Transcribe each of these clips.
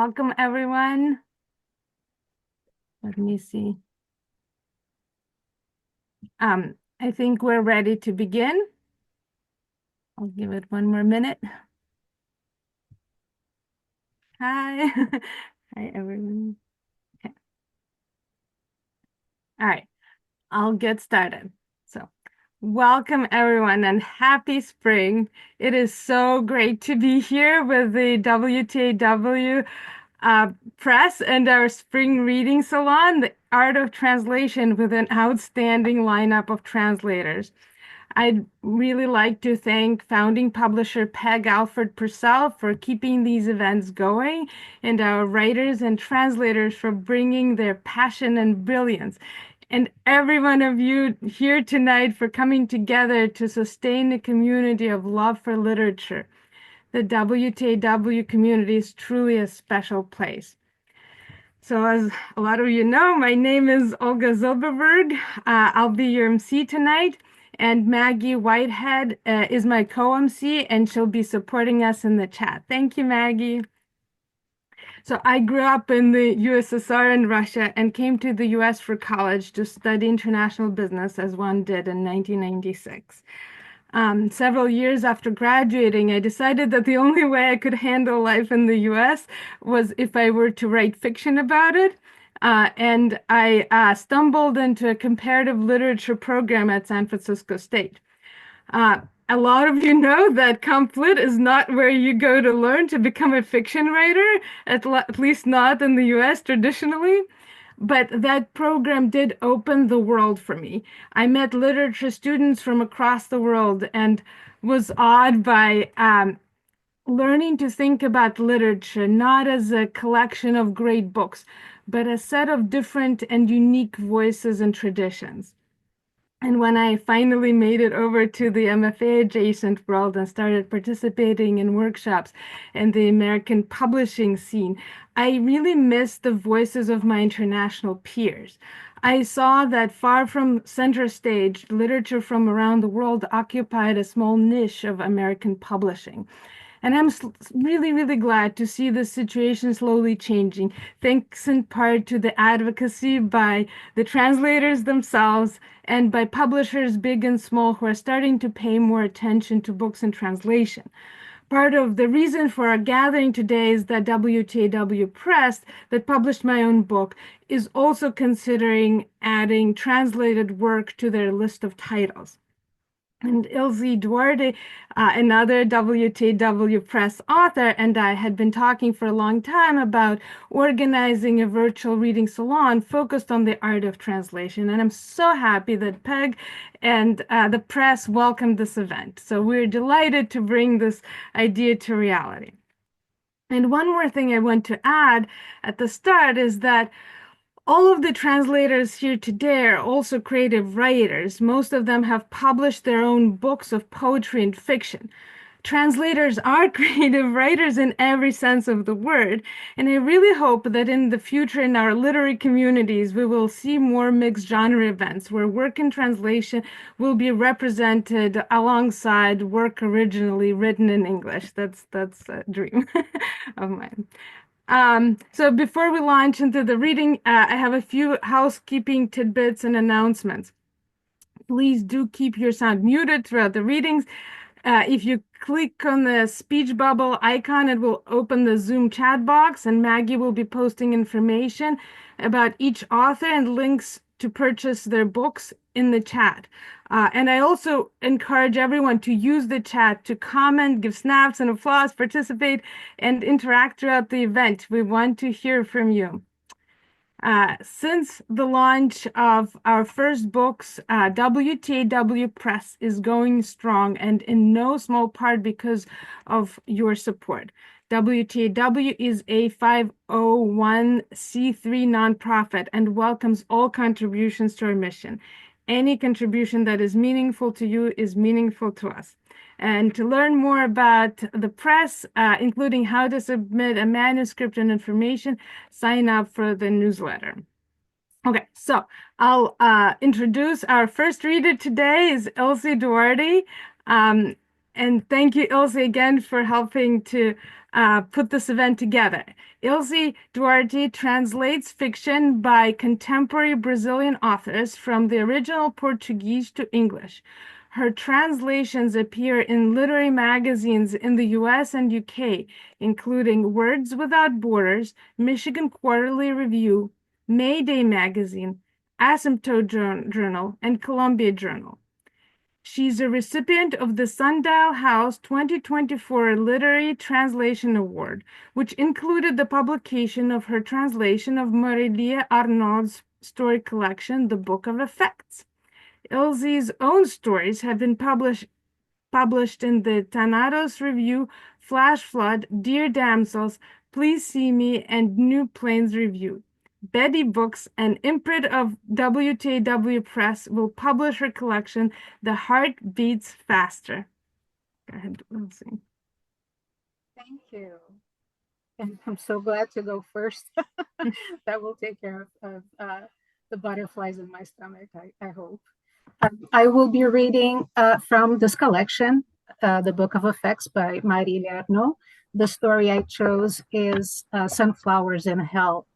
Welcome, everyone. Let me see. I think we're ready to begin. I'll give it one more minute. Hi. Hi, everyone. Okay. All right, I'll get started. So, welcome, everyone, and happy spring. It is so great to be here with the WTAW Press and our spring reading salon, The Art of Translation, with an outstanding lineup of translators. I'd really like to thank founding publisher Peg Alfred Purcell for keeping these events going, and our writers and translators for bringing their passion and brilliance, and every one of you here tonight for coming together to sustain a community of love for literature. The WTAW community is truly a special place. So as a lot of you know, my name is Olga Zilberberg. I'll be your MC tonight, and Maggie Whitehead is my co-MC, and she'll be supporting us in the chat. Thank you, Maggie. So I grew up in the USSR and Russia and came to the US for college to study international business, as one did in 1996. Several years after graduating, I decided that the only way I could handle life in the US was if I were to write fiction about it. And I stumbled into a comparative literature program at San Francisco State. A lot of you know that Comp Lit is not where you go to learn to become a fiction writer, at least not in the US traditionally. But that program did open the world for me. I met literature students from across the world and was awed by learning to think about literature not as a collection of great books, but a set of different and unique voices and traditions. And when I finally made it over to the MFA adjacent world and started participating in workshops in the American publishing scene, I really missed the voices of my international peers. I saw that far from center stage, literature from around the world occupied a small niche of American publishing. And I'm really, really glad to see the situation slowly changing, thanks in part to the advocacy by the translators themselves and by publishers big and small who are starting to pay more attention to books in translation. Part of the reason for our gathering today is that WTAW Press, that published my own book, is also considering adding translated work to their list of titles. And Ilse Duarte, another WTW Press author, and I had been talking for a long time about organizing a virtual reading salon focused on the art of translation. And I'm so happy that Peg and the press welcomed this event. So we're delighted to bring this idea to reality. And one more thing I want to add at the start is that all of the translators here today are also creative writers. Most of them have published their own books of poetry and fiction. Translators are creative writers in every sense of the word, and I really hope that in the future in our literary communities we will see more mixed genre events where work in translation will be represented alongside work originally written in English. That's a dream of mine. So before we launch into the reading, I have a few housekeeping tidbits and announcements. Please do keep your sound muted throughout the readings. If you click on the speech bubble icon, it will open the Zoom chat box, and Maggie will be posting information about each author and links to purchase their books in the chat. And I also encourage everyone to use the chat to comment, give snaps and applause, participate, and interact throughout the event. We want to hear from you. Since the launch of our first books, WTAW Press is going strong, and in no small part because of your support. WTAW is a 501c3 nonprofit and welcomes all contributions to our mission. Any contribution that is meaningful to you is meaningful to us. And to learn more about the press, including how to submit a manuscript and information, sign up for the newsletter. Okay, so I'll introduce our first reader today is Ilse Duarte. And thank you, Ilse, again for helping to put this event together. Ilse Duarte translates fiction by contemporary Brazilian authors from the original Portuguese to English. Her translations appear in literary magazines in the US and UK, including Words Without Borders, Michigan Quarterly Review, Mayday Magazine, Asymptote Journal, and Columbia Journal. She's a recipient of the Sundial House 2024 Literary Translation Award, which included the publication of her translation of Marília Arnaud's story collection, The Book of Effects. Ilse's own stories have been published in the Thanatos Review, Flash Flood, Dear Damsels, Please See Me, and New Plains Review. Betty Books, an imprint of WTAW Press, will publish her collection, The Heart Beats Faster. Go ahead, Ilse. Thank you. And I'm so glad to go first. That will take care of the butterflies in my stomach, I hope. I will be reading from this collection, The Book of Effects by Marília Arnaud. The story I chose is Sunflowers in Hell.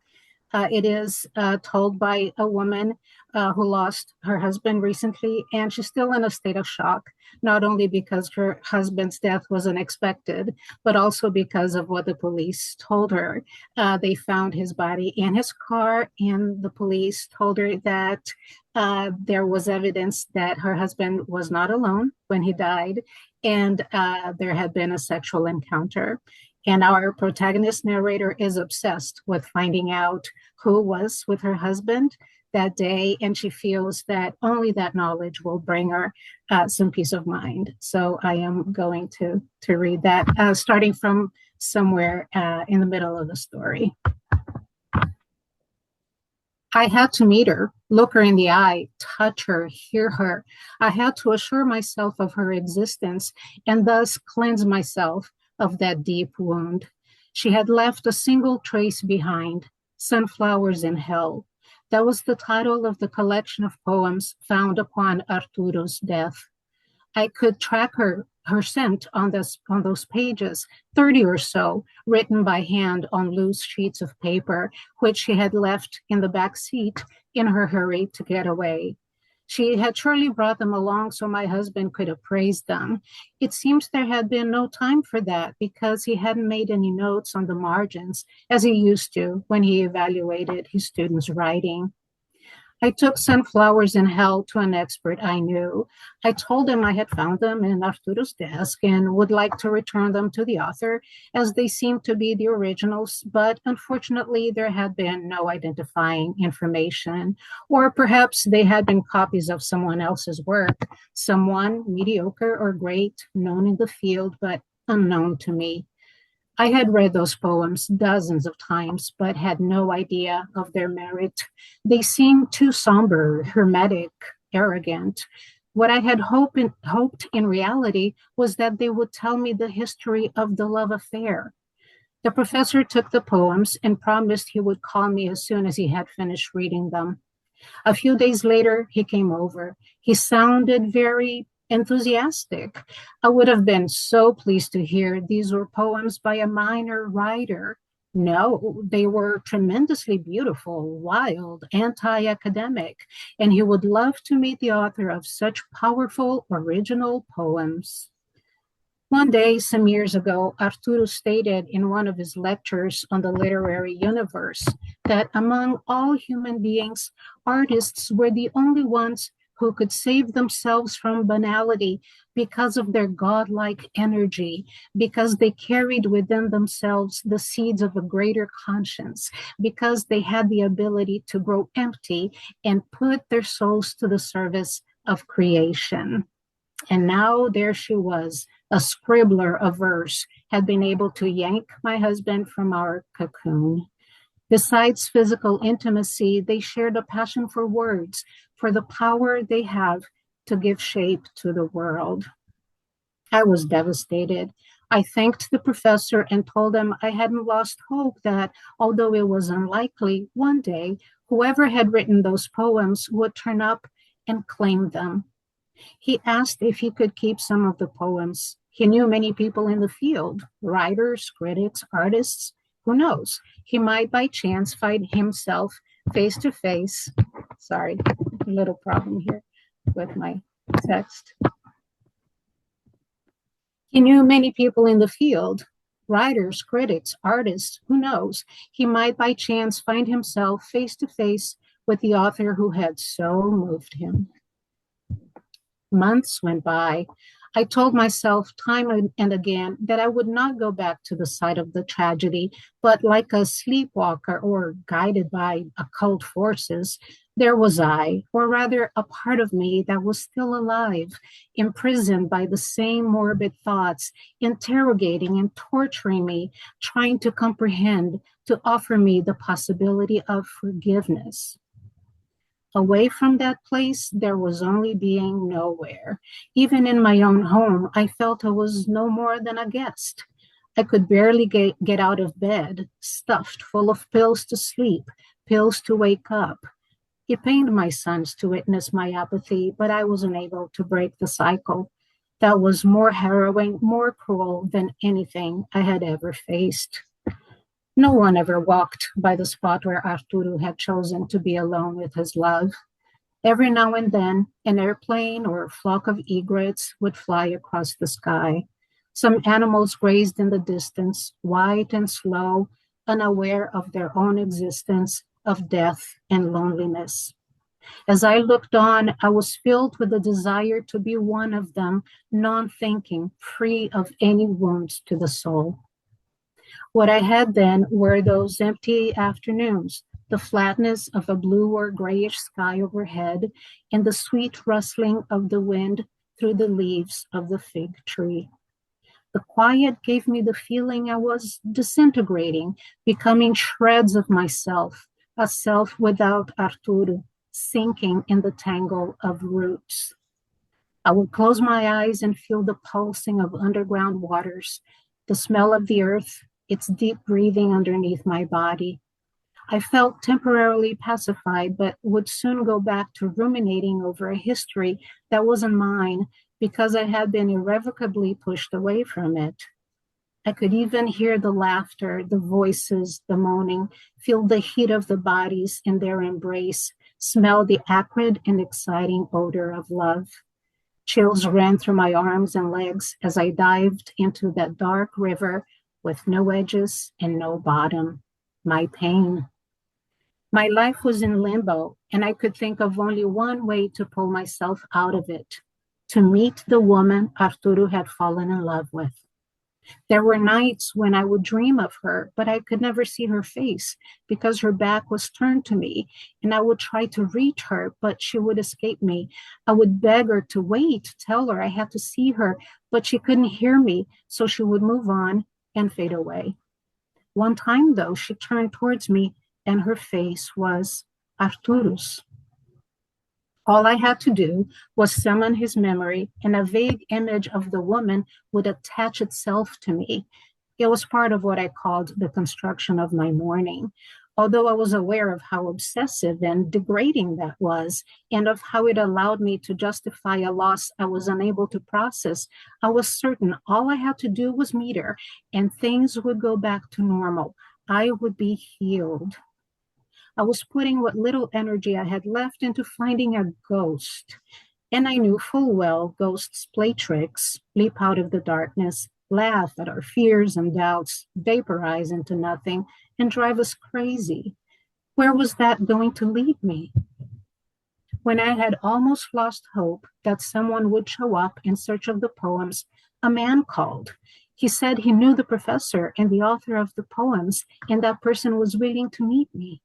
It is told by a woman who lost her husband recently, and she's still in a state of shock, not only because her husband's death was unexpected, but also because of what the police told her. They found his body in his car, and the police told her that there was evidence that her husband was not alone when he died, and there had been a sexual encounter. And our protagonist narrator is obsessed with finding out who was with her husband that day, and she feels that only that knowledge will bring her some peace of mind. So I am going to read that, starting from somewhere in the middle of the story. I had to meet her, look her in the eye, touch her, hear her. I had to assure myself of her existence and thus cleanse myself of that deep wound. She had left a single trace behind, Sunflowers in Hell. That was the title of the collection of poems found upon Arturo's death. I could track her scent on those pages, 30 or so, written by hand on loose sheets of paper, which she had left in the back seat in her hurry to get away. She had surely brought them along so my husband could appraise them. It seems there had been no time for that because he hadn't made any notes on the margins as he used to when he evaluated his students' writing. I took Sunflowers in Hell to an expert I knew. I told him I had found them in Arturo's desk and would like to return them to the author as they seemed to be the originals, but unfortunately there had been no identifying information, or perhaps they had been copies of someone else's work, someone mediocre or great, known in the field, but unknown to me. I had read those poems dozens of times, but had no idea of their merit. They seemed too somber, hermetic, arrogant. What I had hoped in reality was that they would tell me the history of the love affair. The professor took the poems and promised he would call me as soon as he had finished reading them. A few days later, he came over. He sounded very enthusiastic. I would have been so pleased to hear these were poems by a minor writer. No, they were tremendously beautiful, wild, anti-academic, and he would love to meet the author of such powerful, original poems. One day, some years ago, Arturo stated in one of his lectures on the literary universe that among all human beings, artists were the only ones who could save themselves from banality because of their godlike energy, because they carried within themselves the seeds of a greater conscience, because they had the ability to grow empty and put their souls to the service of creation. And now there she was, a scribbler of verse, had been able to yank my husband from our cocoon. Besides physical intimacy, they shared a passion for words, for the power they have to give shape to the world. I was devastated. I thanked the professor and told him I hadn't lost hope that, although it was unlikely, one day whoever had written those poems would turn up and claim them. He asked if he could keep some of the poems. He knew many people in the field, writers, critics, artists. Who knows? He might by chance find himself face to face. Sorry, a little problem here with my text. He knew many people in the field, writers, critics, artists, who knows? He might by chance find himself face to face with the author who had so moved him. Months went by. I told myself time and again that I would not go back to the site of the tragedy, but like a sleepwalker or guided by occult forces, there was I, or rather a part of me that was still alive, imprisoned by the same morbid thoughts, interrogating and torturing me, trying to comprehend, to offer me the possibility of forgiveness. Away from that place, there was only being nowhere. Even in my own home, I felt I was no more than a guest. I could barely get out of bed, stuffed full of pills to sleep, pills to wake up. It pained my sons to witness my apathy, but I was unable to break the cycle. That was more harrowing, more cruel than anything I had ever faced. No one ever walked by the spot where Arturo had chosen to be alone with his love. Every now and then, an airplane or a flock of egrets would fly across the sky. Some animals grazed in the distance, white and slow, unaware of their own existence, of death and loneliness. As I looked on, I was filled with the desire to be one of them, non thinking, free of any wounds to the soul. What I had then were those empty afternoons, the flatness of a blue or grayish sky overhead, and the sweet rustling of the wind through the leaves of the fig tree. The quiet gave me the feeling I was disintegrating, becoming shreds of myself, a self without Arturo, sinking in the tangle of roots. I would close my eyes and feel the pulsing of underground waters, the smell of the earth, its deep breathing underneath my body. I felt temporarily pacified, but would soon go back to ruminating over a history that wasn't mine because I had been irrevocably pushed away from it. I could even hear the laughter, the voices, the moaning, feel the heat of the bodies in their embrace, smell the acrid and exciting odor of love. Chills ran through my arms and legs as I dived into that dark river with no edges and no bottom. My pain. My life was in limbo, and I could think of only one way to pull myself out of it, to meet the woman Arturo had fallen in love with. There were nights when I would dream of her, but I could never see her face because her back was turned to me, and I would try to reach her, but she would escape me. I would beg her to wait, tell her I had to see her, but she couldn't hear me, so she would move on and fade away. One time, though, she turned towards me, and her face was Arturo's. All I had to do was summon his memory, and a vague image of the woman would attach itself to me. It was part of what I called the construction of my morning. Although I was aware of how obsessive and degrading that was, and of how it allowed me to justify a loss I was unable to process, I was certain all I had to do was meet her, and things would go back to normal. I would be healed. I was putting what little energy I had left into finding a ghost. And I knew full well ghosts play tricks, leap out of the darkness, laugh at our fears and doubts, vaporize into nothing, and drive us crazy. Where was that going to lead me? When I had almost lost hope that someone would show up in search of the poems, a man called. He said he knew the professor and the author of the poems, and that person was willing to meet me.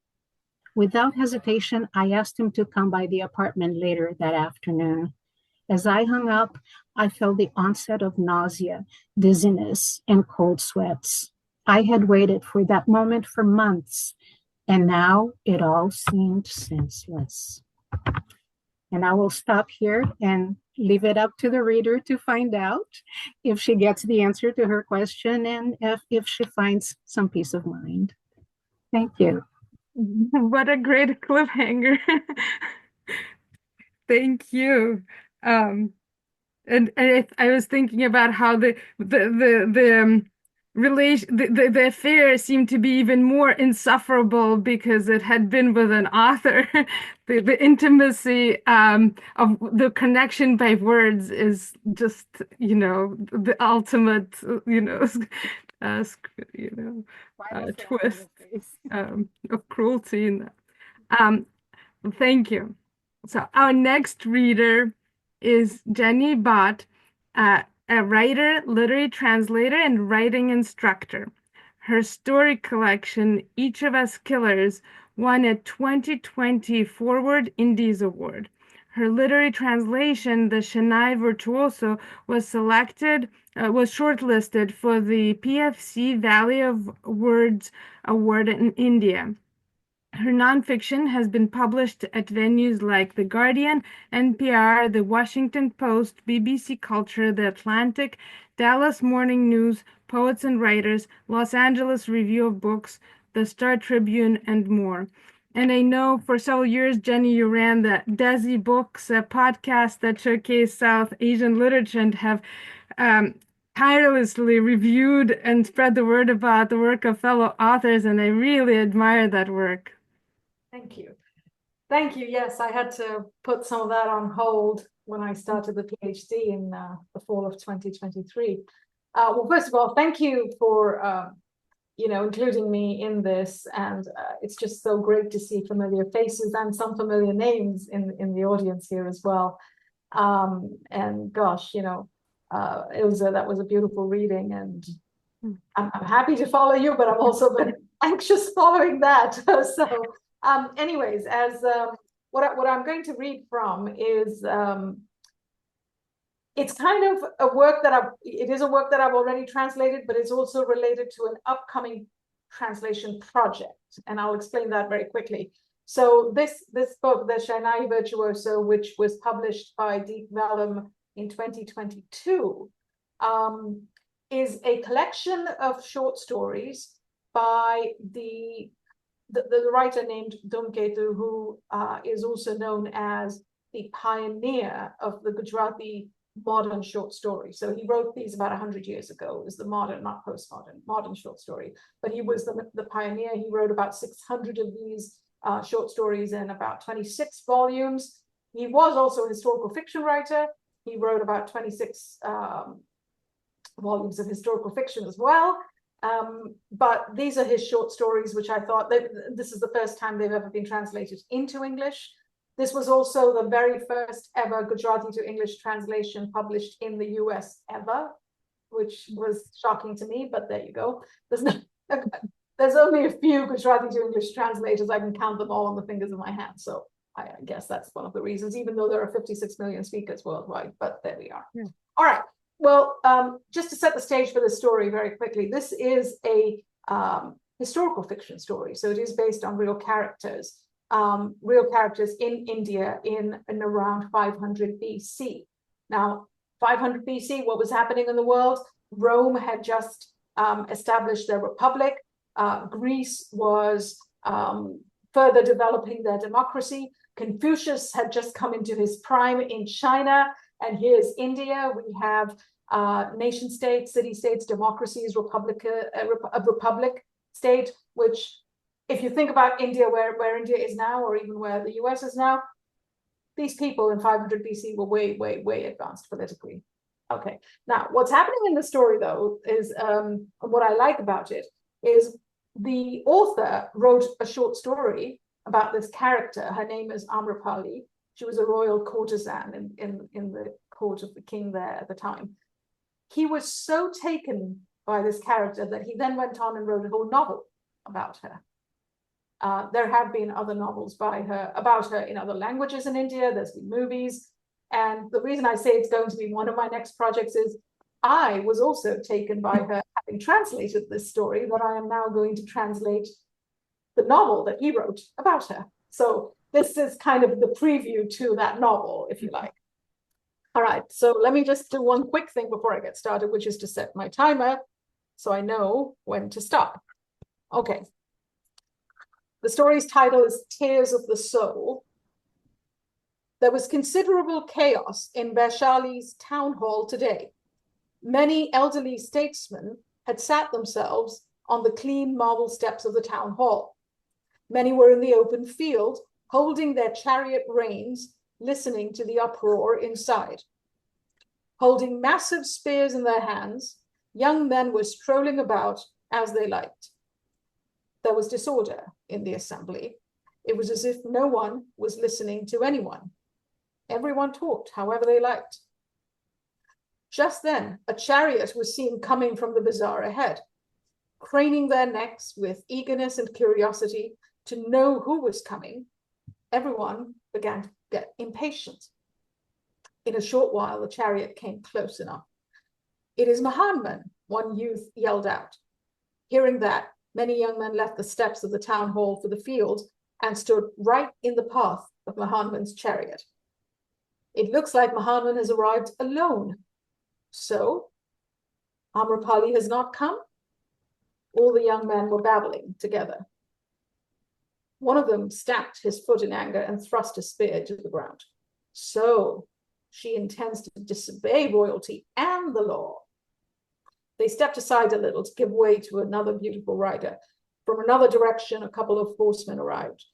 Without hesitation, I asked him to come by the apartment later that afternoon. As I hung up, I felt the onset of nausea, dizziness, and cold sweats. I had waited for that moment for months, and now it all seemed senseless. And I will stop here and leave it up to the reader to find out if she gets the answer to her question and if she finds some peace of mind. Thank you. What a great cliffhanger. Thank you. Um, And I was thinking about how the relation the affair seemed to be even more insufferable because it had been with an author. The intimacy of the connection by words is just, the ultimate, uh, you know, Final frown on twist your face. of cruelty in that. Um, Thank you. So our next reader is Jenny Bott, a writer, literary translator, and writing instructor. Her story collection, Each of Us Killers, won a 2020 Forward Indies Award. Her literary translation, The Chennai Virtuoso, was shortlisted for the PFC Valley of Words Award in India. Her nonfiction has been published at venues like The Guardian, NPR, The Washington Post, BBC Culture, The Atlantic, Dallas Morning News, Poets and Writers, Los Angeles Review of Books, The Star Tribune, and more. And I know for several years, Jenny, you ran the Desi Books, a podcast that showcased South Asian literature and have um, tirelessly reviewed and spread the word about the work of fellow authors, and I really admire that work. Thank you. Thank you. Yes, I had to put some of that on hold when I started the PhD in the fall of 2023. Well, first of all, thank you for including me in this, and it's just so great to see familiar faces and some familiar names in the audience here as well. And gosh, that was a beautiful reading, and I'm happy to follow you, but I'm also very anxious following that. So, anyways, as what I'm going to read from is it's kind of a work that it is a work that I've already translated, but it's also related to an upcoming translation project, and I'll explain that very quickly. So this book, The Chennai Virtuoso, which was published by Deep Vellum in 2022, is a collection of short stories by the writer named Dhumketu, who is also known as the pioneer of the Gujarati modern short story. So he wrote these about 100 years ago. It was the modern, not postmodern, modern short story. But he was the pioneer. He wrote about 600 of these short stories in about 26 volumes. He was also a historical fiction writer. He wrote about 26 volumes of historical fiction as well. But these are his short stories, which I thought this is the first time they've ever been translated into English. This was also the very first ever Gujarati to English translation published in the US ever, which was shocking to me, but there you go. There's only a few Gujarati to English translators. I can count them all on the fingers of my hand. So I guess that's one of the reasons, even though there are 56 million speakers worldwide, but there we are. Yeah. All right. Well, just to set the stage for this story very quickly, this is a historical fiction story. So it is based on real characters in India in and around 500 BC. Now, 500 BC, what was happening in the world? Rome had just established their republic. Greece was further developing their democracy. Confucius had just come into his prime in China. And here's India. We have nation states, city states, democracies, a republic state, which, if you think about India, where India is now, or even where the US is now, these people in 500 BC were way, way, way advanced politically. Okay, now what's happening in the story, though, is what I like about it is the author wrote a short story about this character. Her name is Amrapali. She was a royal courtesan in the court of the king there at the time. He was so taken by this character that he then went on and wrote a whole novel about her. There have been other novels about her in other languages in India. There's been movies. And the reason I say it's going to be one of my next projects is I was also taken by her, having translated this story, that I am now going to translate the novel that he wrote about her. So this is kind of the preview to that novel, if you like. All right, so let me just do one quick thing before I get started, which is to set my timer so I know when to stop. Okay. The story's title is Tears of the Soul. There was considerable chaos in Vaishali's town hall today. Many elderly statesmen had sat themselves on the clean marble steps of the town hall. Many were in the open field, holding their chariot reins, listening to the uproar inside. Holding massive spears in their hands, young men were strolling about as they liked. There was disorder in the assembly. It was as if no one was listening to anyone. Everyone talked however they liked. Just then, a chariot was seen coming from the bazaar ahead. Craning their necks with eagerness and curiosity to know who was coming, everyone began to get impatient. In a short while, the chariot came close enough. "It is Mahanman," one youth yelled out. Hearing that, many young men left the steps of the town hall for the field and stood right in the path of Mahanman's chariot. "It looks like Mahanman has arrived alone. So, Amrapali has not come?" All the young men were babbling together. One of them stamped his foot in anger and thrust a spear to the ground. "So, she intends to disobey royalty and the law." They stepped aside a little to give way to another beautiful rider. From another direction, a couple of horsemen arrived,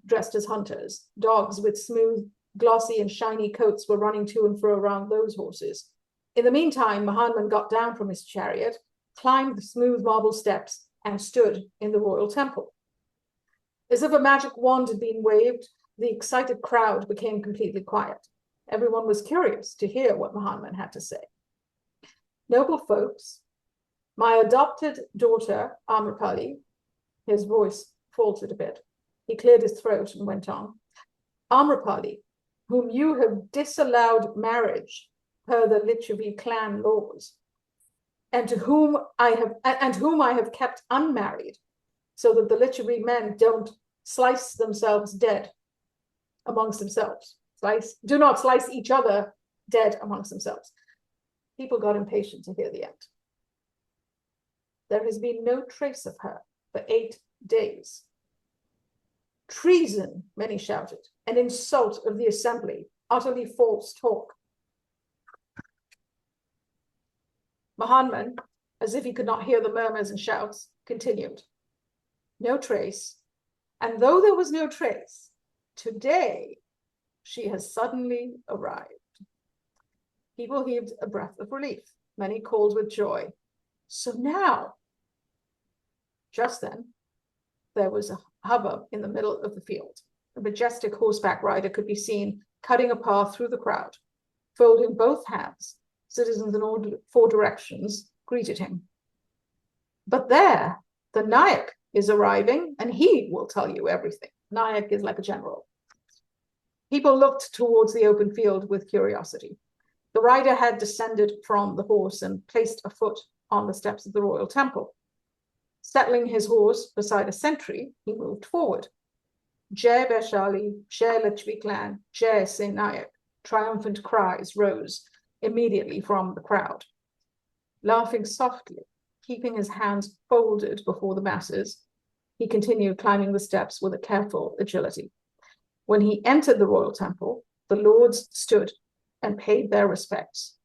dressed as hunters. Dogs with smooth, glossy, and shiny coats were running to and fro around those horses. In the meantime, Mahanman got down from his chariot, climbed the smooth marble steps, and stood in the royal temple. As if a magic wand had been waved, the excited crowd became completely quiet. Everyone was curious to hear what Mahanman had to say. "Noble folks, my adopted daughter, Amrapali," his voice faltered a bit. He cleared his throat and went on. "Amrapali, whom you have disallowed marriage per the Lichavi clan laws, and whom I have kept unmarried, so that the Lichavi men don't slice themselves dead amongst themselves. Do not slice each other dead amongst themselves." People got impatient to hear the end. "There has been no trace of her for 8 days. Treason," many shouted, "an insult of the assembly, utterly false talk." Mahanman, as if he could not hear the murmurs and shouts, continued. "No trace. And though there was no trace, today she has suddenly arrived." People heaved a breath of relief. Many called with joy. "So now..." Just then, there was a hubbub in the middle of the field. A majestic horseback rider could be seen cutting a path through the crowd. Folding both hands, citizens in all 4 directions greeted him. "But there, the Nayak is arriving, and he will tell you everything." Nayak is like a general. People looked towards the open field with curiosity. The rider had descended from the horse and placed a foot on the steps of the royal temple. Settling his horse beside a sentry, he moved forward. "Jai Vaishali, Jai Lachvi clan, Jai Singh Nayak." Triumphant cries rose immediately from the crowd. Laughing softly, keeping his hands folded before the masses, he continued climbing the steps with a careful agility. When he entered the royal temple, the lords stood and paid their respects.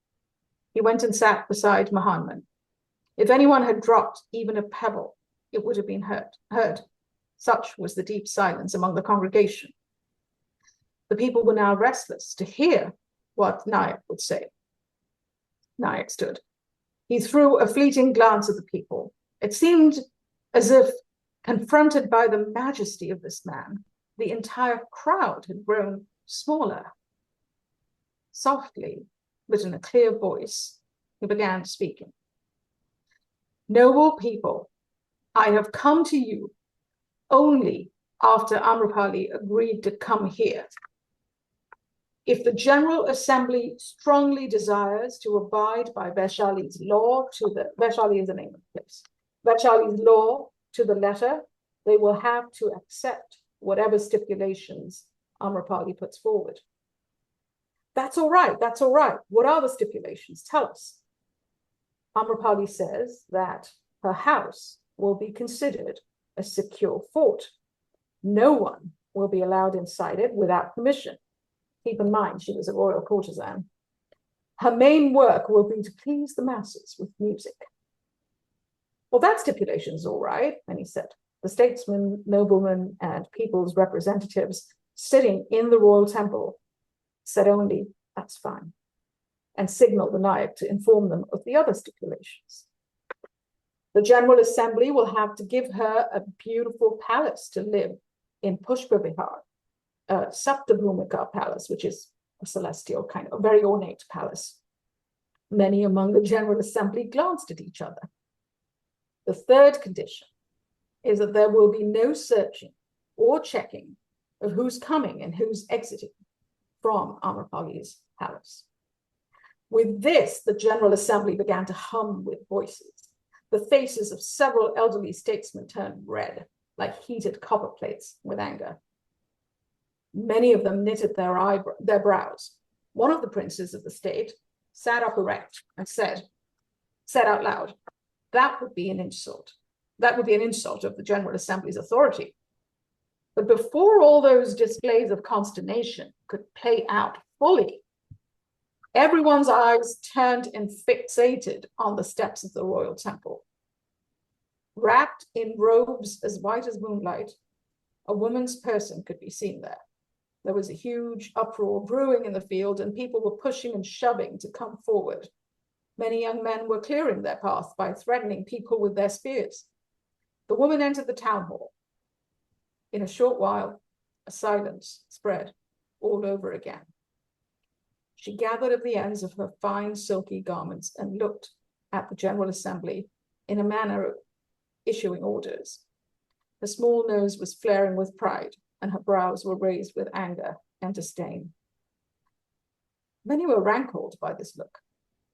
He went and sat beside Mahanman. If anyone had dropped even a pebble, it would have been heard. Such was the deep silence among the congregation. The people were now restless to hear what Nayak would say. Nayak stood. He threw a fleeting glance at the people. It seemed as if, confronted by the majesty of this man, the entire crowd had grown smaller. Softly, but in a clear voice, he began speaking. "Noble people, I have come to you only after Amrapali agreed to come here. If the General Assembly strongly desires to abide by Vaishali's law Vaishali is the name of the place, Vaishali's law to the letter, they will have to accept whatever stipulations Amrapali puts forward." That's all right. What are the stipulations? Tell us." Amrapali says that her house will be considered a secure fort. No one will be allowed inside it without permission. Keep in mind, she was a royal courtesan. Her main work will be to please the masses with music. Well, that stipulation's all right, many said. The statesmen, noblemen, and people's representatives sitting in the royal temple said only, that's fine, and signaled the Nayak to inform them of the other stipulations. The General Assembly will have to give her a beautiful palace to live in Pushpa Vihar, Saptabhumika Palace, which is a celestial kind of a very ornate palace. Many among the General Assembly glanced at each other. The third condition is that there will be no searching or checking of who's coming and who's exiting from Amrapali's palace. With this, the General Assembly began to hum with voices. The faces of several elderly statesmen turned red, like heated copper plates, with anger. Many of them knitted their brows. One of the princes of the state sat up erect and said out loud, that would be an insult. That would be an insult of the General Assembly's authority. But before all those displays of consternation could play out fully, everyone's eyes turned and fixated on the steps of the royal temple. Wrapped in robes as white as moonlight, a woman's person could be seen there. There was a huge uproar brewing in the field, and people were pushing and shoving to come forward. Many young men were clearing their path by threatening people with their spears. The woman entered the town hall. In a short while, a silence spread all over again. She gathered at the ends of her fine silky garments and looked at the General Assembly in a manner of issuing orders. Her small nose was flaring with pride, and her brows were raised with anger and disdain. Many were rankled by this look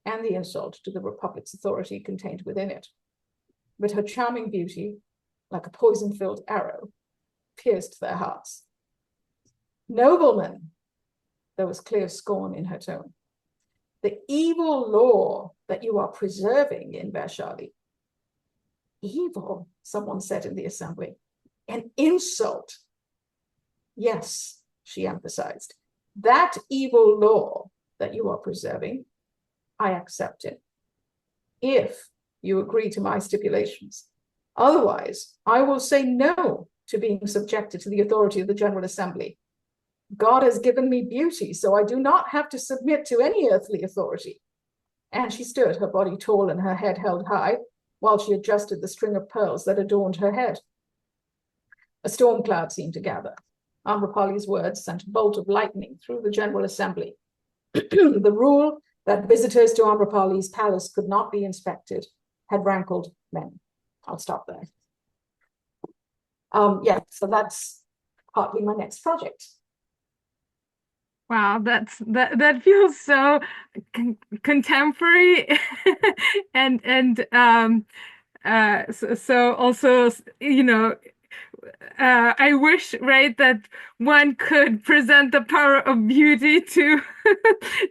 and the insult to the Republic's authority contained within it. But her charming beauty, like a poison-filled arrow, pierced their hearts. Noblemen, there was clear scorn in her tone. The evil law that you are preserving in Vaishali. Evil, someone said in the assembly. An insult. Yes, she emphasized. That evil law that you are preserving, I accept it, if you agree to my stipulations. Otherwise, I will say no to being subjected to the authority of the General Assembly. God has given me beauty, so I do not have to submit to any earthly authority. And she stood, her body tall and her head held high, while she adjusted the string of pearls that adorned her head. A storm cloud seemed to gather. Amrapali's words sent a bolt of lightning through the General Assembly. The rule that visitors to Amrapali's palace could not be inspected had rankled many. I'll stop there. So that's partly my next project. Wow, that feels so contemporary so also, I wish, right, that one could present the power of beauty to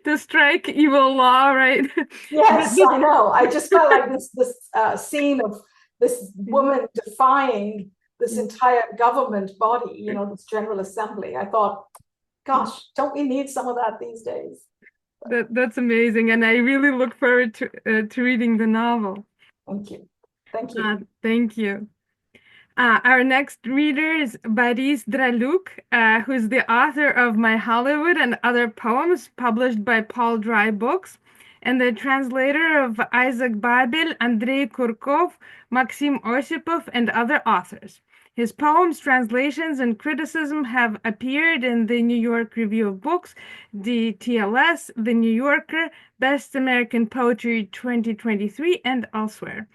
to strike evil law, right? Yes, I know. I just felt like this scene of this woman defying this entire government body, this General Assembly. I thought, gosh, don't we need some of that these days? That's amazing, and I really look forward to reading the novel. Thank you. Thank you. Thank you. Our next reader is Baris Draluk, who's the author of My Hollywood and Other Poems, published by Paul Dry Books, and the translator of Isaac Babel, Andrei Kurkov, Maxim Osipov, and other authors. His poems, translations, and criticism have appeared in the New York Review of Books, the TLS, the New Yorker, Best American Poetry 2023, and elsewhere.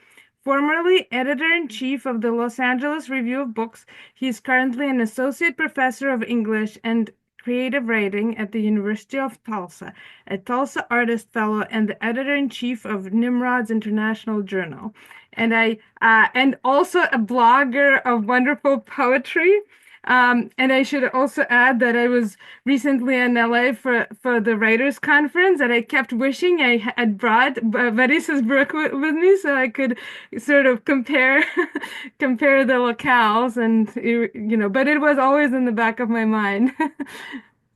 Formerly editor-in-chief of the Los Angeles Review of Books, he is currently an associate professor of English and creative writing at the University of Tulsa, a Tulsa Artist Fellow, and the editor-in-chief of Nimrod's International Journal. And also a blogger of wonderful poetry. And I should also add that I was recently in LA for the writers' conference, and I kept wishing I had brought Baris's book with me so I could sort of compare the locales, and but it was always in the back of my mind.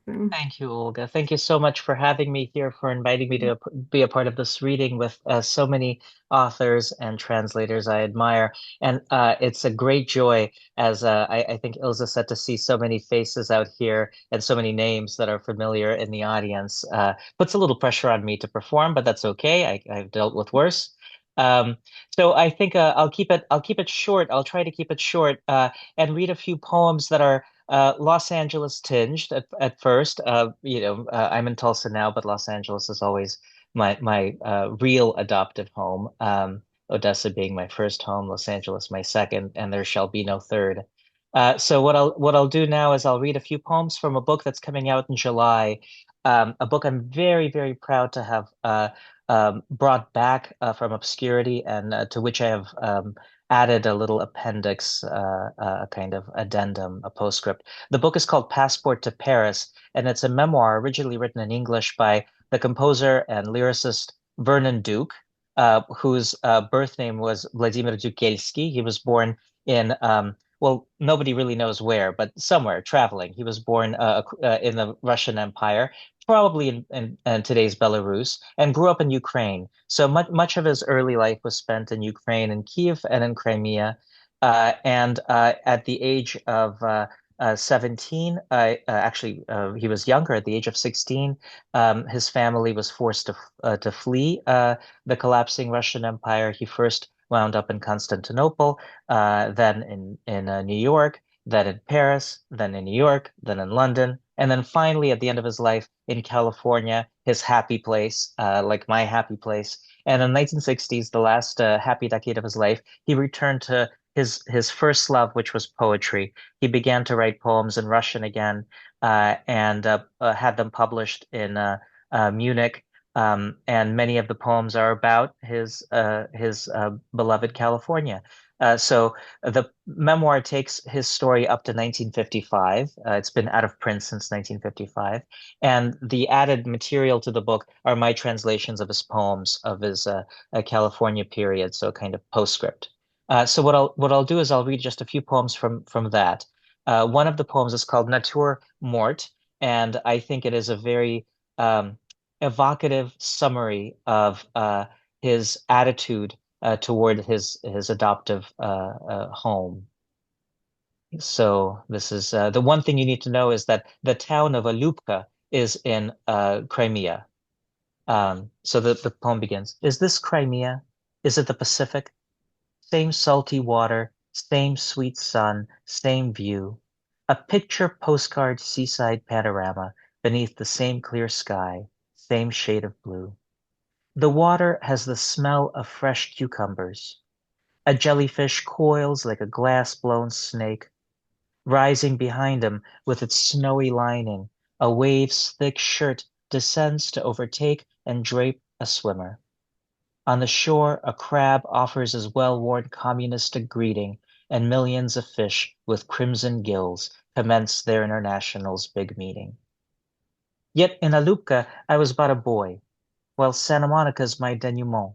So, Thank you, Olga. Thank you so much for having me here, for inviting me to be a part of this reading with so many authors and translators I admire. And it's a great joy, as I think Ilza said, to see so many faces out here and so many names that are familiar in the audience. Puts a little pressure on me to perform, but that's okay. I've dealt with worse. Um, so I think I'll keep it short. I'll try to keep it short and read a few poems that are Los Angeles tinged at first. I'm in Tulsa now, but Los Angeles is always my real adoptive home. Odessa being my first home, Los Angeles my second, and there shall be no third. So what I'll do now is I'll read a few poems from a book that's coming out in July. A book I'm very, very proud to have brought back from obscurity, and to which I have added a little appendix, a kind of addendum, a postscript. The book is called Passport to Paris, and it's a memoir originally written in English by the composer and lyricist Vernon Duke, whose birth name was Vladimir Dukelski. He was born in, well, nobody really knows where, but somewhere traveling. He was born in the Russian Empire, probably in today's Belarus, and grew up in Ukraine. So much of his early life was spent in Ukraine, in Kiev, and in Crimea. And at the age of 17, he was younger. At the age of 16, his family was forced to flee the collapsing Russian Empire. He first wound up in Constantinople, then in New York, then in Paris, then in New York, then in London, and then finally at the end of his life in California, his happy place, like my happy place. And in the 1960s, the last happy decade of his life, he returned to his first love, which was poetry. He began to write poems in Russian again, and had them published in Munich. And many of the poems are about his beloved California. So the memoir takes his story up to 1955. It's been out of print since 1955. And the added material to the book are my translations of his poems of his California period, so kind of postscript. So what I'll do is I'll read just a few poems from that. One of the poems is called Natur Mort, and I think it is a very evocative summary of his attitude toward his adoptive home. So this is the one thing you need to know is that the town of Alupka is in Crimea. So the poem begins, is this Crimea? Is it the Pacific? Same salty water, same sweet sun, same view. A picture postcard seaside panorama beneath the same clear sky, same shade of blue. The water has the smell of fresh cucumbers. A jellyfish coils like a glass-blown snake. Rising behind him with its snowy lining, a wave's thick shirt descends to overtake and drape a swimmer. On the shore, a crab offers his well-worn communistic greeting, and millions of fish with crimson gills commence their international's big meeting. Yet in Alupka, I was but a boy, while Santa Monica's my denouement.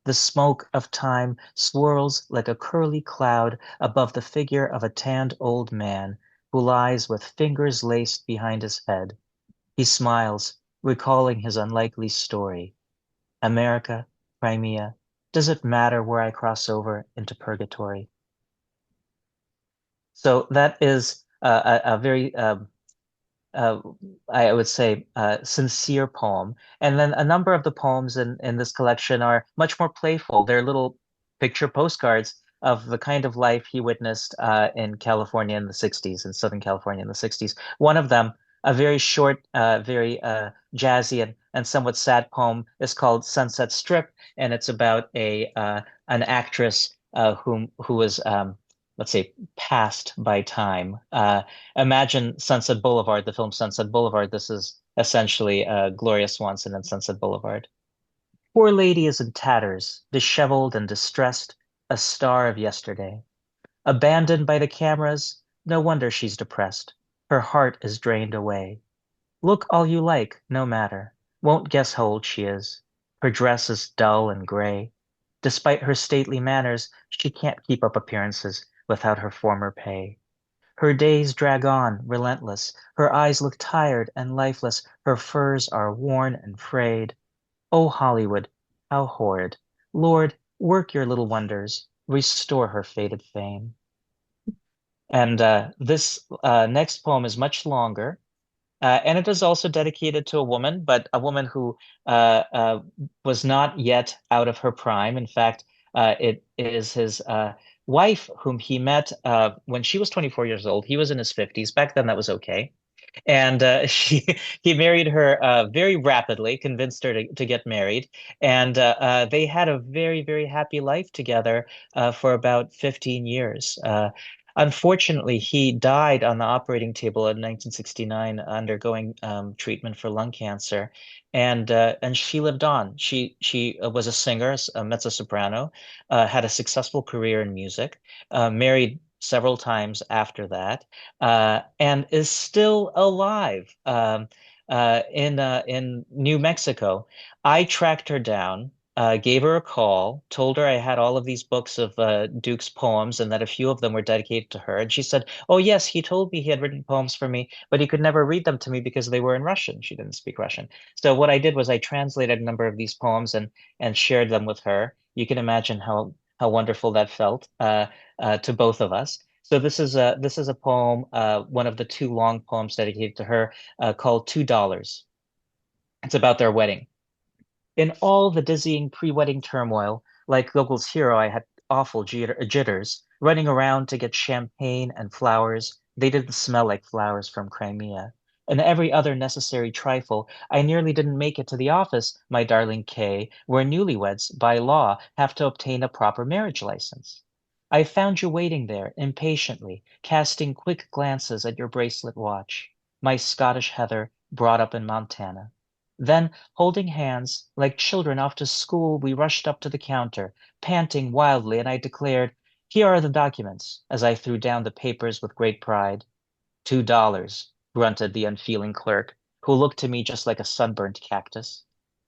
The smoke of time swirls like a curly cloud above the figure of a tanned old man who lies with fingers laced behind his head. He smiles, recalling his unlikely story. America, Crimea, does it matter where I cross over into purgatory? So that is a very uh, I would say, sincere poem. And then a number of the poems in this collection are much more playful. They're little picture postcards of the kind of life he witnessed in California in the 60s, in Southern California in the 60s. One of them, a very short, very jazzy and somewhat sad poem, is called Sunset Strip, and it's about a an actress who was let's say passed by time. Imagine Sunset Boulevard, the film Sunset Boulevard. This is essentially Gloria Swanson in Sunset Boulevard. Poor lady is in tatters, disheveled and distressed, a star of yesterday. Abandoned by the cameras, no wonder she's depressed. Her heart is drained away. Look all you like, no matter. Won't guess how old she is. Her dress is dull and gray. Despite her stately manners, she can't keep up appearances without her former pay. Her days drag on, relentless. Her eyes look tired and lifeless. Her furs are worn and frayed. Oh, Hollywood, how horrid. Lord, work your little wonders. Restore her faded fame. And this next poem is much longer. And it is also dedicated to a woman, but a woman who was not yet out of her prime. In fact, it is his wife, whom he met when she was 24 years old. He was in his 50s. Back then, that was okay. And he married her very rapidly, convinced her to get married, and they had a very, very happy life together for about 15 years. Unfortunately, he died on the operating table in 1969, undergoing treatment for lung cancer, and she lived on. She was a singer, a mezzo-soprano, had a successful career in music, married several times after that, and is still alive in New Mexico. I tracked her down, gave her a call, told her I had all of these books of Duke's poems and that a few of them were dedicated to her. And she said, "Oh yes, he told me he had written poems for me, but he could never read them to me because they were in Russian." She didn't speak Russian. So what I did was I translated a number of these poems and shared them with her. You can imagine how wonderful that felt to both of us. So this is a poem, one of the two long poems dedicated to her, called $2. It's about their wedding. In all the dizzying pre-wedding turmoil, like Gogol's hero, I had awful jitters, running around to get champagne and flowers. They didn't smell like flowers from Crimea. And every other necessary trifle, I nearly didn't make it to the office, my darling Kay, where newlyweds, by law, have to obtain a proper marriage license. I found you waiting there, impatiently, casting quick glances at your bracelet watch, my Scottish Heather, brought up in Montana. Then, holding hands, like children off to school, we rushed up to the counter, panting wildly, and I declared, "Here are the documents," as I threw down the papers with great pride. $2, grunted the unfeeling clerk, who looked to me just like a sunburnt cactus.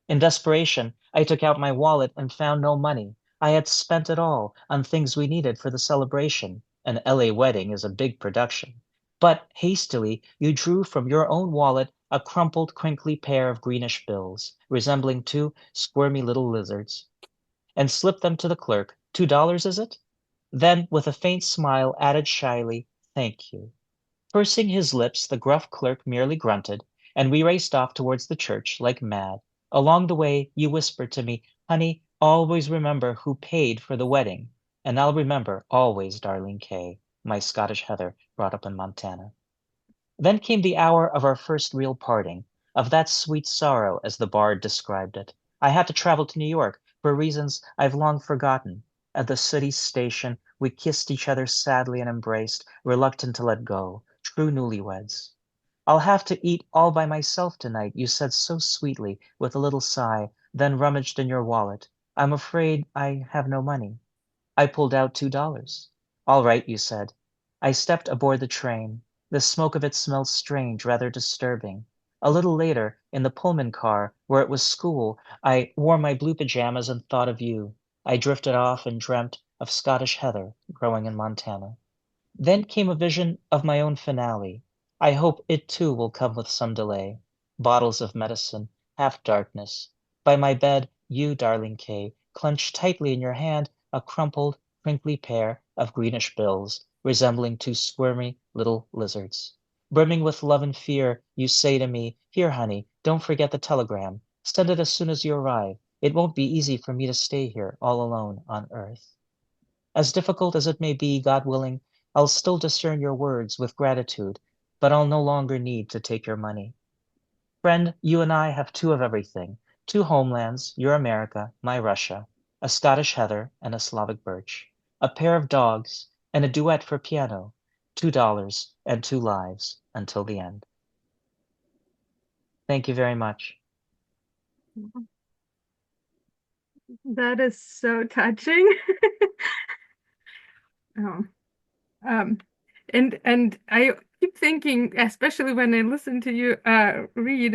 In desperation, I took out my wallet and found no money. I had spent it all on things we needed for the celebration. An LA wedding is a big production. But hastily, you drew from your own wallet a crumpled, crinkly pair of greenish bills, resembling two squirmy little lizards, and slipped them to the clerk. $2, is it? Then, with a faint smile, added shyly, "Thank you." Pursing his lips, the gruff clerk merely grunted, and we raced off towards the church like mad. Along the way, you whispered to me, "Honey, always remember who paid for the wedding." And I'll remember always, darling Kay, my Scottish Heather brought up in Montana. Then came the hour of our first real parting, of that sweet sorrow, as the bard described it. I had to travel to New York for reasons I've long forgotten. At the city station, we kissed each other sadly and embraced, reluctant to let go, true newlyweds. "I'll have to eat all by myself tonight," you said so sweetly, with a little sigh, then rummaged in your wallet. "I'm afraid I have no money." I pulled out $2. "All right," you said. I stepped aboard the train. The smoke of it smelled strange, rather disturbing. A little later, in the Pullman car, where it was school, I wore my blue pajamas and thought of you. I drifted off and dreamt of Scottish heather growing in Montana. Then came a vision of my own finale. I hope it too will come with some delay. Bottles of medicine, half darkness. By my bed, you, darling Kay, clenched tightly in your hand a crumpled, crinkly pair of greenish bills, resembling two squirmy little lizards. Brimming with love and fear, you say to me, "Here, honey, don't forget the telegram. Send it as soon as you arrive. It won't be easy for me to stay here all alone on earth. As difficult as it may be, God willing, I'll still discern your words with gratitude, but I'll no longer need to take your money. Friend, you and I have two of everything, two homelands, your America, my Russia, a Scottish heather and a Slavic birch, a pair of dogs, and a duet for piano, $2 and two lives until the end." Thank you very much. That is so touching. Oh, um, and I keep thinking, especially when I listen to you or read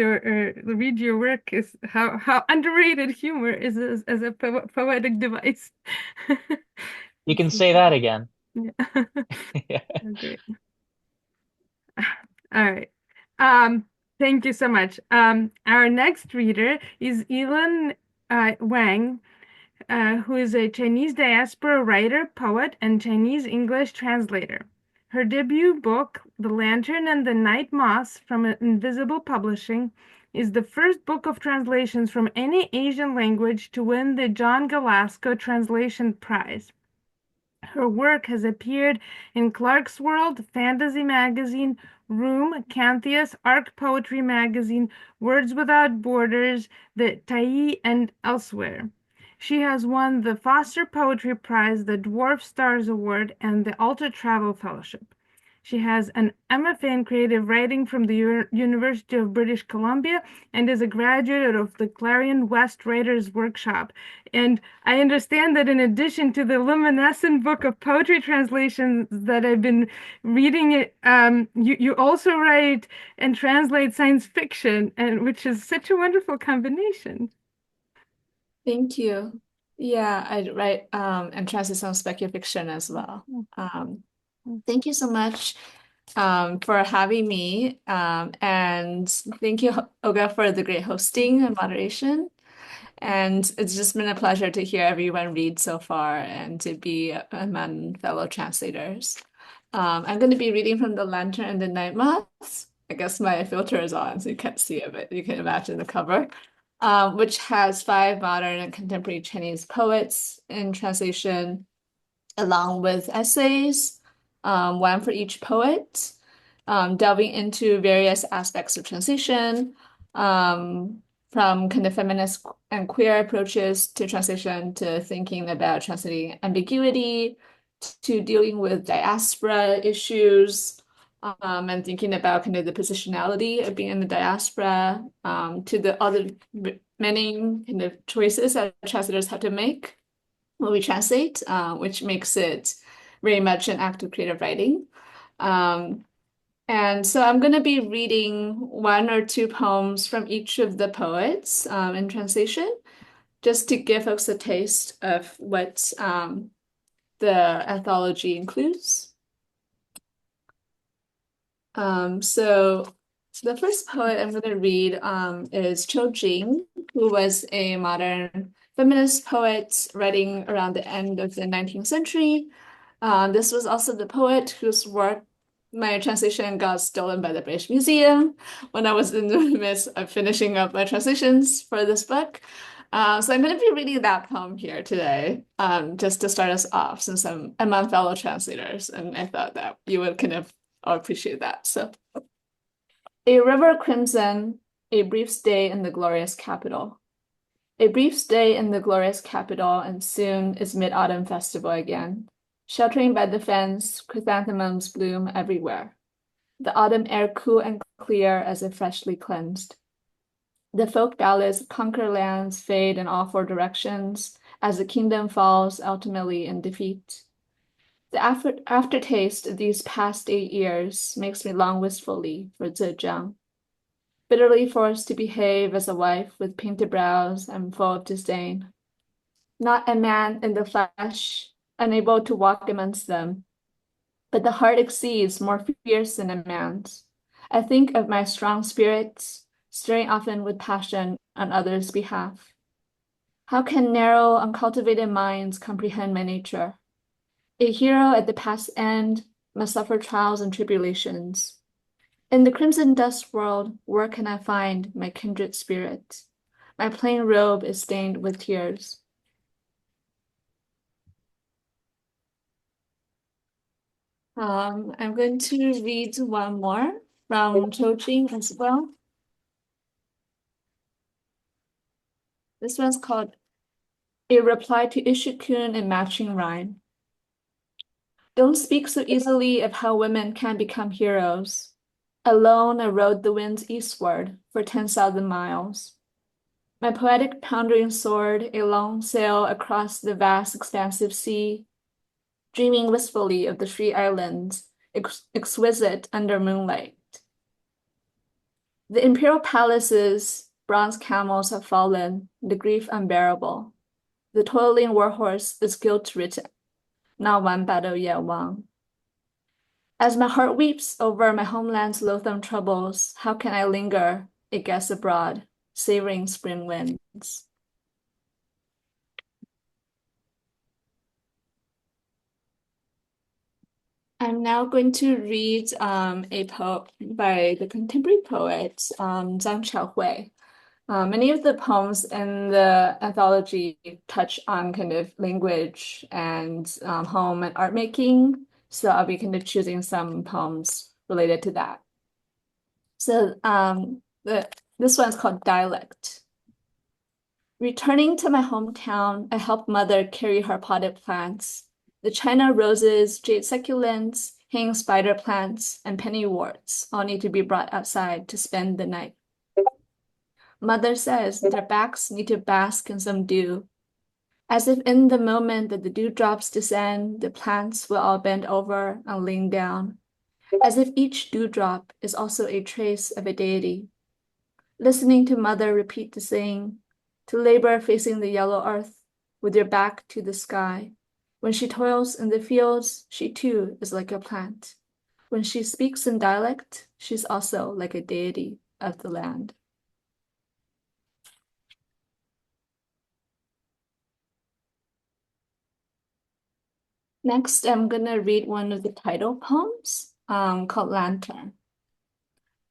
your work, is how underrated humor is as a poetic device. You can It's- say that again. Yeah, Yeah. great. All right. Um, Thank you so much. Our next reader is Elan Wang, who is a Chinese diaspora writer, poet, and Chinese English translator. Her debut book, The Lantern and the Night Moths from Invisible Publishing, is the first book of translations from any Asian language to win the John Galasco Translation Prize. Her work has appeared in Clark's World, Fantasy Magazine, Room, Cantheus, Arc Poetry Magazine, Words Without Borders, the Tai, and elsewhere. She has won the Foster Poetry Prize, the Dwarf Stars Award, and the Alta Travel Fellowship. She has an MFA in creative writing from the University of British Columbia and is a graduate of the Clarion West Writers Workshop. And I understand that in addition to the luminescent book of poetry translations that I've been reading, you also write and translate science fiction, and which is such a wonderful combination. Thank you. Yeah, I write and translate some speculative fiction as well. Thank you so much for having me. And thank you, Olga, for the great hosting and moderation. And it's just been a pleasure to hear everyone read so far and to be among fellow translators. I'm going to be reading from The Lantern and the Night Moths. I guess my filter is on, so you can't see it, but you can imagine the cover, which has 5 modern and contemporary Chinese poets in translation, along with essays, one for each poet, delving into various aspects of translation, from kind of feminist and queer approaches to translation, to thinking about translating ambiguity, to dealing with diaspora issues, and thinking about kind of the positionality of being in the diaspora, to the other many kind of choices that translators have to make when we translate, which makes it very much an act of creative writing. And so I'm going to be reading 1 or 2 poems from each of the poets in translation, just to give folks a taste of what the anthology includes. So the first poet I'm going to read is Qiu Jing, who was a modern feminist poet writing around the end of the 19th century. This was also the poet whose work my translation got stolen by the British Museum when I was in the midst of finishing up my translations for this book. So I'm going to be reading that poem here today, just to start us off, since I'm among fellow translators, and I thought that you would kind of appreciate that. So, a river crimson, a brief stay in the glorious capital. A brief stay in the glorious capital, and soon is Mid-Autumn Festival again. Sheltering by the fence, chrysanthemums bloom everywhere. The autumn air cool and clear as if freshly cleansed. The folk ballads conquer lands fade in all 4 directions as the kingdom falls ultimately in defeat. The aftertaste of these past 8 years makes me long wistfully for Zhejiang, bitterly forced to behave as a wife with painted brows and full of disdain. Not a man in the flesh, unable to walk amongst them, but the heart exceeds more fierce than a man's. I think of my strong spirits, stirring often with passion on others' behalf. How can narrow, uncultivated minds comprehend my nature? A hero at the past's end must suffer trials and tribulations. In the crimson dust world, where can I find my kindred spirit? My plain robe is stained with tears. I'm going to read one more from Qiu Jing as well. This one's called A Reply to Ishikun in Matching Rhyme. Don't speak so easily of how women can become heroes. Alone I rode the winds eastward for 10,000 miles. My poetic pondering sword, a long sail across the vast expansive sea, dreaming wistfully of the free islands, exquisite under moonlight. The imperial palaces, bronze camels have fallen, the grief unbearable. The toiling warhorse is guilt-written, not one battle yet won. As my heart weeps over my homeland's loathsome troubles, how can I linger, a guest abroad, savoring spring winds? I'm now going to read a poem by the contemporary poet Zhang Xiaohui. Many of the poems in the anthology touch on kind of language and home and art making. So I'll be kind of choosing some poems related to that. So this one's called Dialect. Returning to my hometown, I helped mother carry her potted plants. The China roses, jade succulents, hang spider plants, and pennyworts all need to be brought outside to spend the night. Mother says their backs need to bask in some dew, as if in the moment that the dewdrops descend, the plants will all bend over and lean down, as if each dewdrop is also a trace of a deity. Listening to mother repeat the saying, to labor facing the yellow earth, with your back to the sky. When she toils in the fields, she too is like a plant. When she speaks in dialect, she's also like a deity of the land. Next, I'm gonna read one of the title poems called Lantern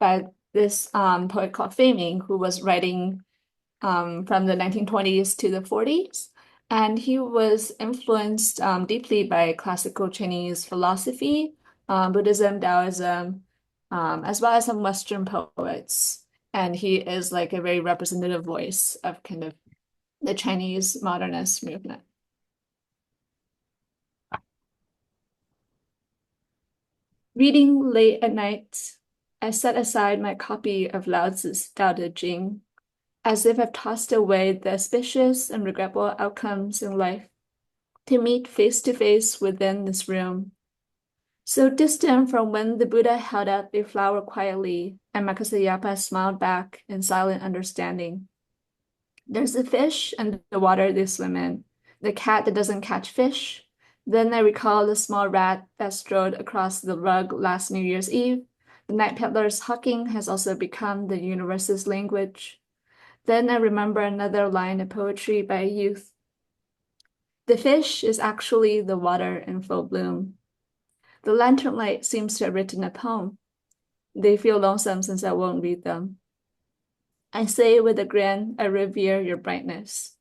by this poet called Fei Ming, who was writing from the 1920s to the 40s. And he was influenced deeply by classical Chinese philosophy, Buddhism, Taoism, as well as some Western poets. And he is like a very representative voice of kind of the Chinese modernist movement. Reading late at night, I set aside my copy of Lao Tzu's Tao Te Ching, as if I've tossed away the auspicious and regrettable outcomes in life to meet face to face within this room. So distant from when the Buddha held out a flower quietly and Makasayapa smiled back in silent understanding. There's the fish and the water they swim in, the cat that doesn't catch fish. Then I recall the small rat that strode across the rug last New Year's Eve. The night peddler's hawking has also become the universe's language. Then I remember another line of poetry by a youth. The fish is actually the water in full bloom. The lantern light seems to have written a poem. They feel lonesome since I won't read them. I say with a grin, I revere your brightness.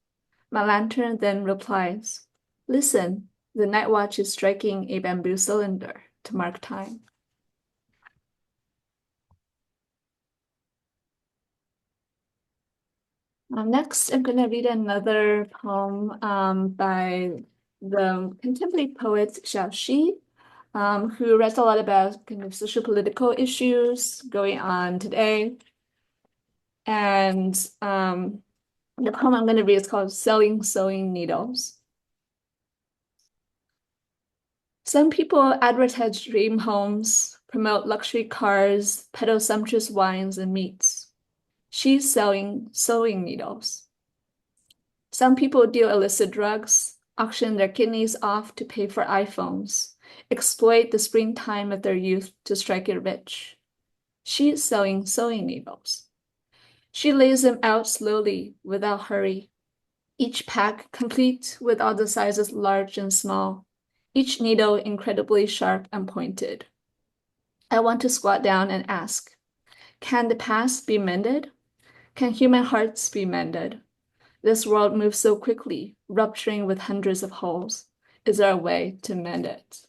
My lantern then replies, listen, the night watch is striking a bamboo cylinder to mark time. Next, I'm going to read another poem by the contemporary poet Xiao Xi, who writes a lot about kind of social political issues going on today. And the poem I'm going to read is called Selling Sewing Needles. Some people advertise dream homes, promote luxury cars, peddle sumptuous wines and meats. She's selling sewing needles. Some people deal illicit drugs, auction their kidneys off to pay for iPhones, exploit the springtime of their youth to strike it rich. She's selling sewing needles. She lays them out slowly, without hurry. Each pack complete with all the sizes large and small, each needle incredibly sharp and pointed. I want to squat down and ask, can the past be mended? Can human hearts be mended? This world moves so quickly, rupturing with hundreds of holes. Is there a way to mend it?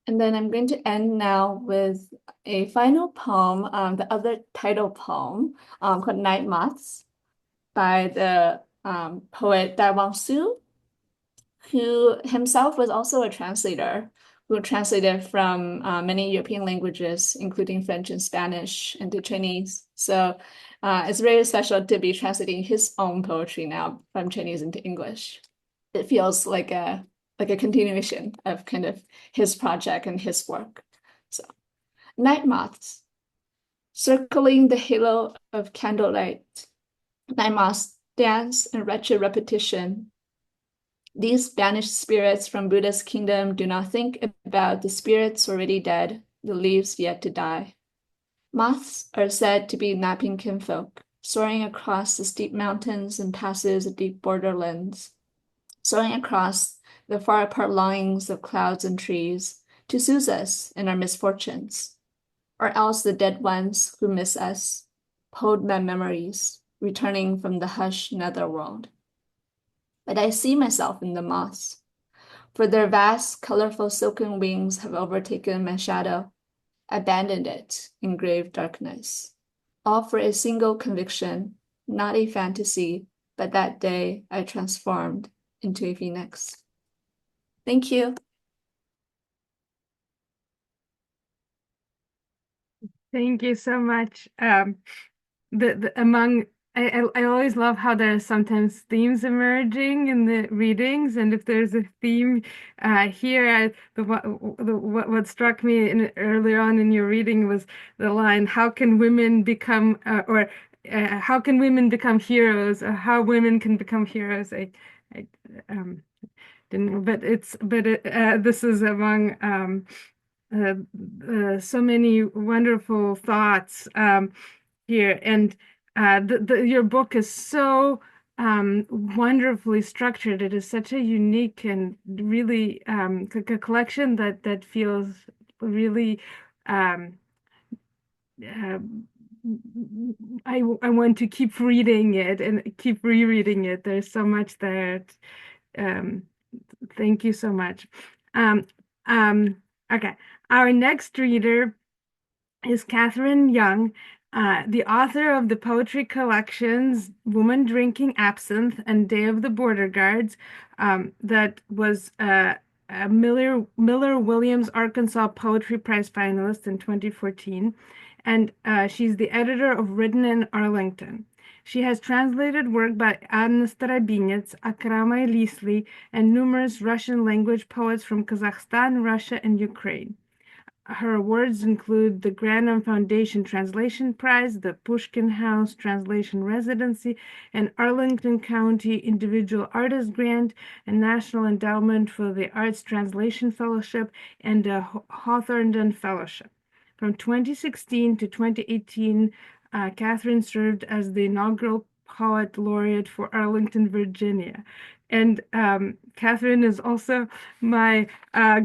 And then I'm going to end now with a final poem, the other title poem, called Night Moths by the poet Dai Wang Su, who himself was also a translator, who translated from many European languages, including French and Spanish, into Chinese. So it's very special to be translating his own poetry now from Chinese into English. It feels like a continuation of kind of his project and his work. So, night moths, circling the halo of candlelight. Night moths dance, and wretched repetition. These banished spirits from Buddha's kingdom do not think about the spirits already dead, the leaves yet to die. Moths are said to be napping kinfolk, soaring across the steep mountains and passes of deep borderlands, soaring across the far apart longings of clouds and trees, to soothe us in our misfortunes, or else the dead ones who miss us, podman memories, returning from the hushed netherworld. But I see myself in the moths, for their vast, colorful silken wings have overtaken my shadow, abandoned it in grave darkness, all for a single conviction, not a fantasy, but that day I transformed into a phoenix. Thank you. Thank you so much. The among I always love how there are sometimes themes emerging in the readings, and if there's a theme here, what struck me earlier on in your reading was the line, "How can women become or how can women become heroes, or how women can become heroes?" I didn't know, but this is among uh, so many wonderful thoughts here, and your book is so wonderfully structured. It is such a unique and really a collection that feels really um, uh, I want to keep reading it and keep rereading it. There's so much there. Um, Thank you so much. Um, um, okay, our next reader is Catherine Young, the author of the poetry collections Woman Drinking Absinthe and Day of the Border Guards, that was a Miller Williams Arkansas Poetry Prize finalist in 2014. And she's the editor of Written in Arlington. She has translated work by Anna Starobinets, Akramai Lisli, and numerous Russian language poets from Kazakhstan, Russia, and Ukraine. Her awards include the Granum Foundation Translation Prize, the Pushkin House Translation Residency, an Arlington County Individual Artist Grant, a National Endowment for the Arts Translation Fellowship, and a Hawthornden Fellowship. From 2016 to 2018, Catherine served as the inaugural Poet Laureate for Arlington, Virginia. And Catherine is also my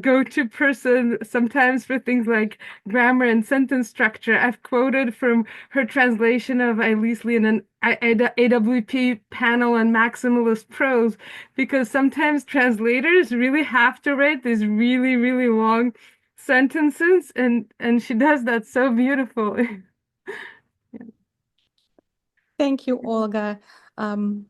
go-to person sometimes for things like grammar and sentence structure. I've quoted from her translation of Lisli in an AWP panel on maximalist prose, because sometimes translators really have to write these really, really long sentences, and she does that so beautifully. Thank you, Olga. Um,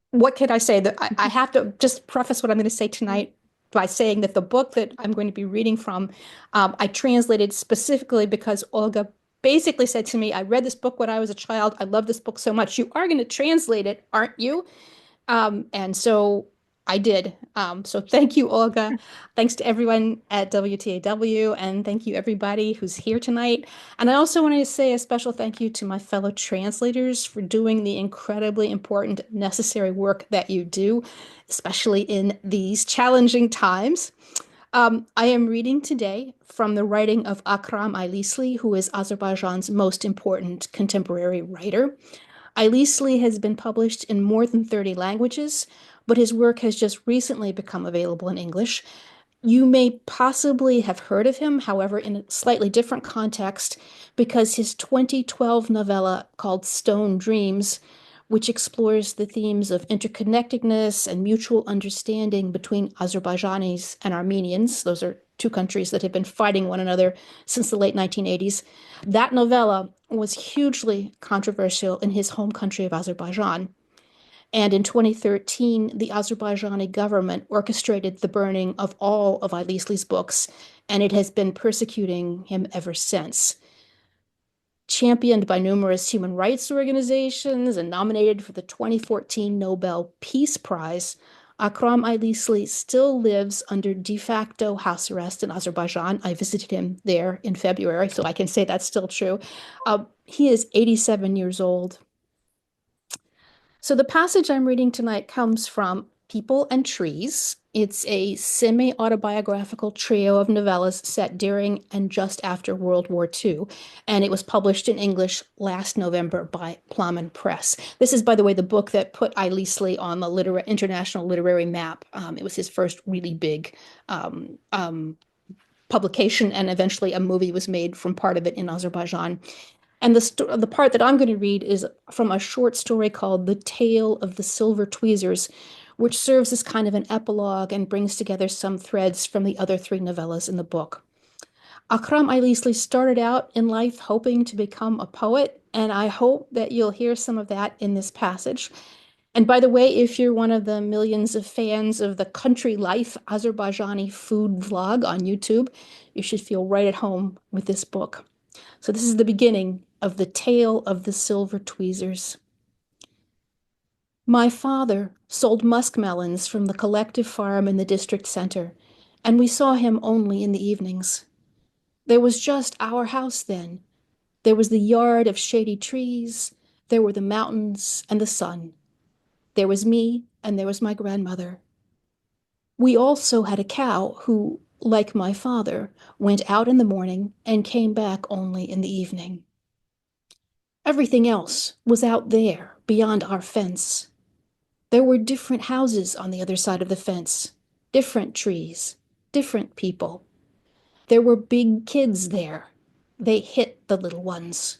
what can I say? That I have to just preface what I'm going to say tonight by saying that the book that I'm going to be reading from, I translated specifically because Olga basically said to me, I read this book when I was a child. I love this book so much. You are going to translate it, aren't you? And so I did. So thank you, Olga. Thanks to everyone at WTAW, and thank you everybody who's here tonight. And I also want to say a special thank you to my fellow translators for doing the incredibly important, necessary work that you do, especially in these challenging times. I am reading today from the writing of Akram Aylisli, who is Azerbaijan's most important contemporary writer. Aylisli has been published in more than 30 languages, but his work has just recently become available in English. You may possibly have heard of him, however, in a slightly different context, because his 2012 novella called Stone Dreams, which explores the themes of interconnectedness and mutual understanding between Azerbaijanis and Armenians. Those are two countries that have been fighting one another since the late 1980s. That novella was hugely controversial in his home country of Azerbaijan. And in 2013, the Azerbaijani government orchestrated the burning of all of Aylisli's books, and it has been persecuting him ever since. Championed by numerous human rights organizations and nominated for the 2014 Nobel Peace Prize, Akram Aylisli still lives under de facto house arrest in Azerbaijan. I visited him there in February, so I can say that's still true. He is 87 years old. So the passage I'm reading tonight comes from People and Trees. It's a semi-autobiographical trio of novellas set during and just after World War II, and it was published in English last November by Plowman Press. This is, by the way, the book that put Leasley on the international literary map. It was his first really big publication, and eventually a movie was made from part of it in Azerbaijan. And the part that I'm going to read is from a short story called The Tale of the Silver Tweezers, which serves as kind of an epilogue and brings together some threads from the other three novellas in the book. Akram Ailisli started out in life hoping to become a poet, and I hope that you'll hear some of that in this passage. And by the way, if you're one of the millions of fans of the Country Life Azerbaijani food vlog on YouTube, you should feel right at home with this book. So this is the beginning of The Tale of the Silver Tweezers. My father sold muskmelons from the collective farm in the district center, and we saw him only in the evenings. There was just our house then. There was the yard of shady trees, there were the mountains and the sun. There was me, and there was my grandmother. We also had a cow who, like my father, went out in the morning and came back only in the evening. Everything else was out there, beyond our fence. There were different houses on the other side of the fence, different trees, different people. There were big kids there. They hit the little ones.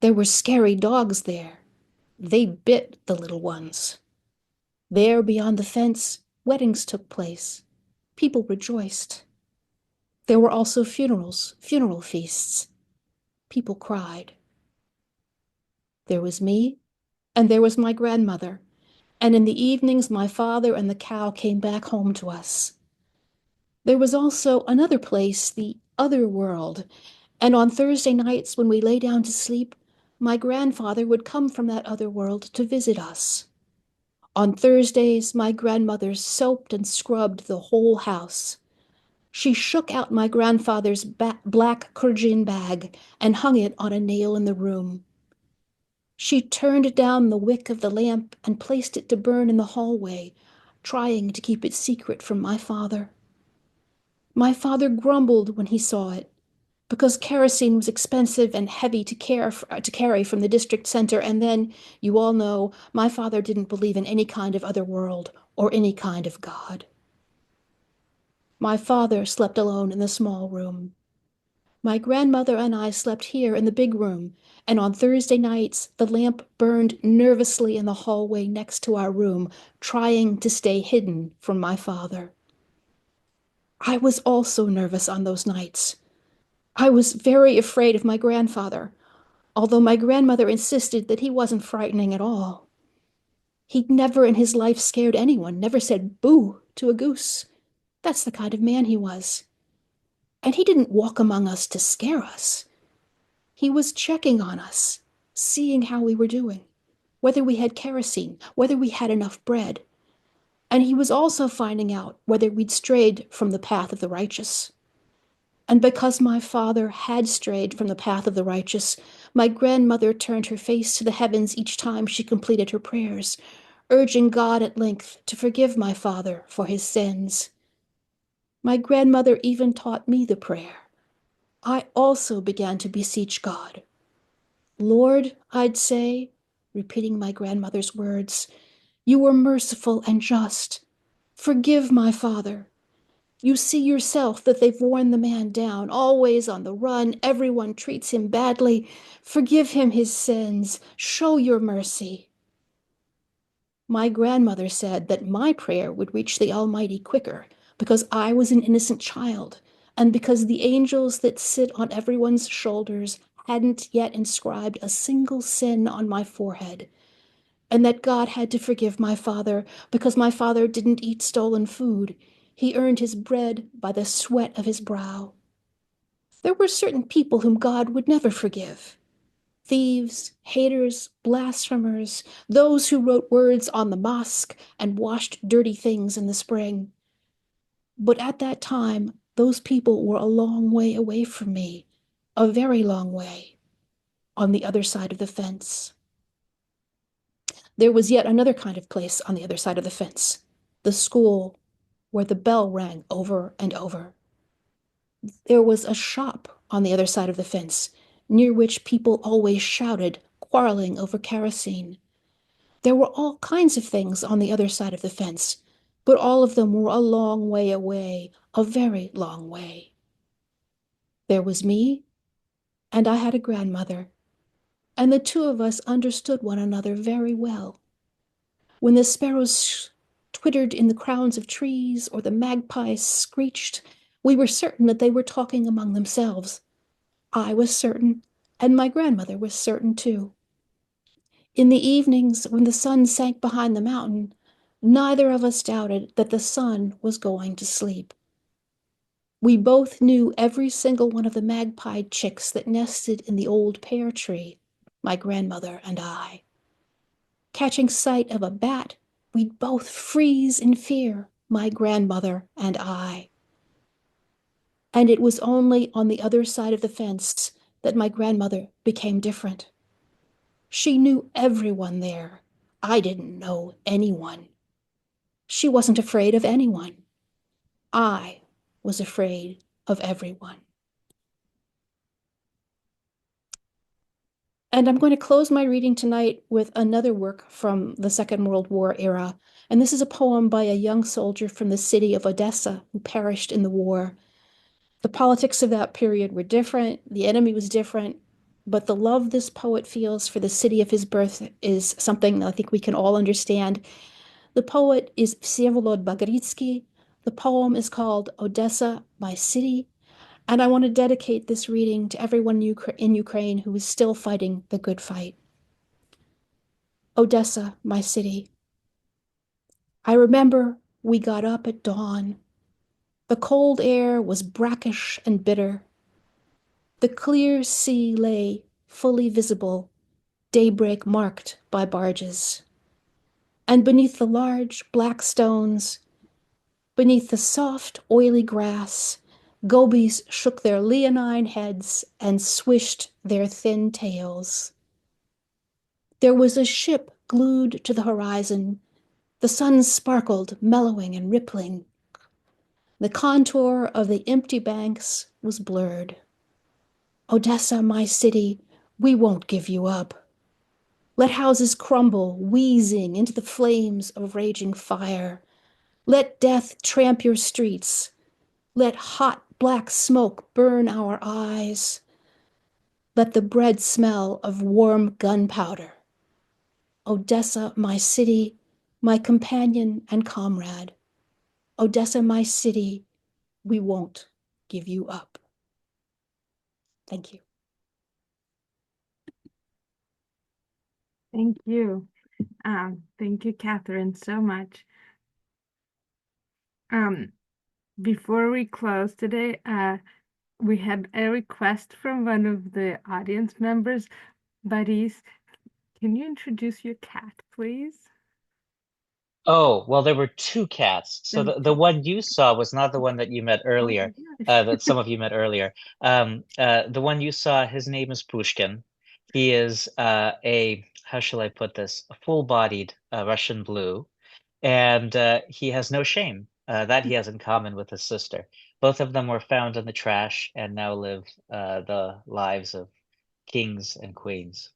There were scary dogs there. They bit the little ones. There, beyond the fence, weddings took place. People rejoiced. There were also funerals, funeral feasts. People cried. There was me, and there was my grandmother, and in the evenings my father and the cow came back home to us. There was also another place, the other world, and on Thursday nights when we lay down to sleep, my grandfather would come from that other world to visit us. On Thursdays, my grandmother soaped and scrubbed the whole house. She shook out my grandfather's black Kurjin bag and hung it on a nail in the room. She turned down the wick of the lamp and placed it to burn in the hallway, trying to keep it secret from my father. My father grumbled when he saw it, because kerosene was expensive and heavy to carry from the district center, and then, you all know, my father didn't believe in any kind of other world or any kind of God. My father slept alone in the small room. My grandmother and I slept here in the big room, and on Thursday nights the lamp burned nervously in the hallway next to our room, trying to stay hidden from my father. I was also nervous on those nights. I was very afraid of my grandfather, although my grandmother insisted that he wasn't frightening at all. He'd never in his life scared anyone, never said boo to a goose. That's the kind of man he was. And he didn't walk among us to scare us. He was checking on us, seeing how we were doing, whether we had kerosene, whether we had enough bread. And he was also finding out whether we'd strayed from the path of the righteous. And because my father had strayed from the path of the righteous, my grandmother turned her face to the heavens each time she completed her prayers, urging God at length to forgive my father for his sins. My grandmother even taught me the prayer. I also began to beseech God. Lord, I'd say, repeating my grandmother's words, you were merciful and just. Forgive my father. You see yourself that they've worn the man down, always on the run. Everyone treats him badly. Forgive him his sins. Show your mercy. My grandmother said that my prayer would reach the Almighty quicker because I was an innocent child and because the angels that sit on everyone's shoulders hadn't yet inscribed a single sin on my forehead, and that God had to forgive my father because my father didn't eat stolen food. He earned his bread by the sweat of his brow. There were certain people whom God would never forgive. Thieves, haters, blasphemers, those who wrote words on the mosque and washed dirty things in the spring. But at that time, those people were a long way away from me, a very long way, on the other side of the fence. There was yet another kind of place on the other side of the fence, the school where the bell rang over and over. There was a shop on the other side of the fence, near which people always shouted, quarreling over kerosene. There were all kinds of things on the other side of the fence, but all of them were a long way away, a very long way. There was me, and I had a grandmother, and the two of us understood one another very well. When the sparrows twittered in the crowns of trees or the magpies screeched, we were certain that they were talking among themselves. I was certain, and my grandmother was certain too. In the evenings, when the sun sank behind the mountain, neither of us doubted that the sun was going to sleep. We both knew every single one of the magpie chicks that nested in the old pear tree, my grandmother and I. Catching sight of a bat, we'd both freeze in fear, my grandmother and I. And it was only on the other side of the fence that my grandmother became different. She knew everyone there. I didn't know anyone. She wasn't afraid of anyone. I was afraid of everyone. And I'm going to close my reading tonight with another work from the Second World War era. And this is a poem by a young soldier from the city of Odessa who perished in the war. The politics of that period were different, the enemy was different, but the love this poet feels for the city of his birth is something I think we can all understand. The poet is Vsevolod Bagritsky. The poem is called Odessa, My City, and I want to dedicate this reading to everyone in Ukraine who is still fighting the good fight. Odessa, my city. I remember we got up at dawn. The cold air was brackish and bitter. The clear sea lay fully visible, daybreak marked by barges. And beneath the large black stones, beneath the soft, oily grass, gobies shook their leonine heads and swished their thin tails. There was a ship glued to the horizon. The sun sparkled, mellowing and rippling. The contour of the empty banks was blurred. Odessa, my city, we won't give you up. Let houses crumble, wheezing into the flames of raging fire. Let death tramp your streets. Let hot black smoke burn our eyes. Let the bread smell of warm gunpowder. Odessa, my city, my companion and comrade. Odessa, my city, we won't give you up. Thank you. Thank you. Thank you, Catherine, so much. Before we close today, we had a request from one of the audience members. Buddies, can you introduce your cat, please? Oh, well, there were two cats. So There the one you saw was not the one that you met Oh my earlier, gosh. that some of you met earlier. The one you saw, his name is Pushkin. He is how shall I put this, a full-bodied Russian blue, and he has no shame. That he has in common with his sister. Both of them were found in the trash and now live the lives of kings and queens.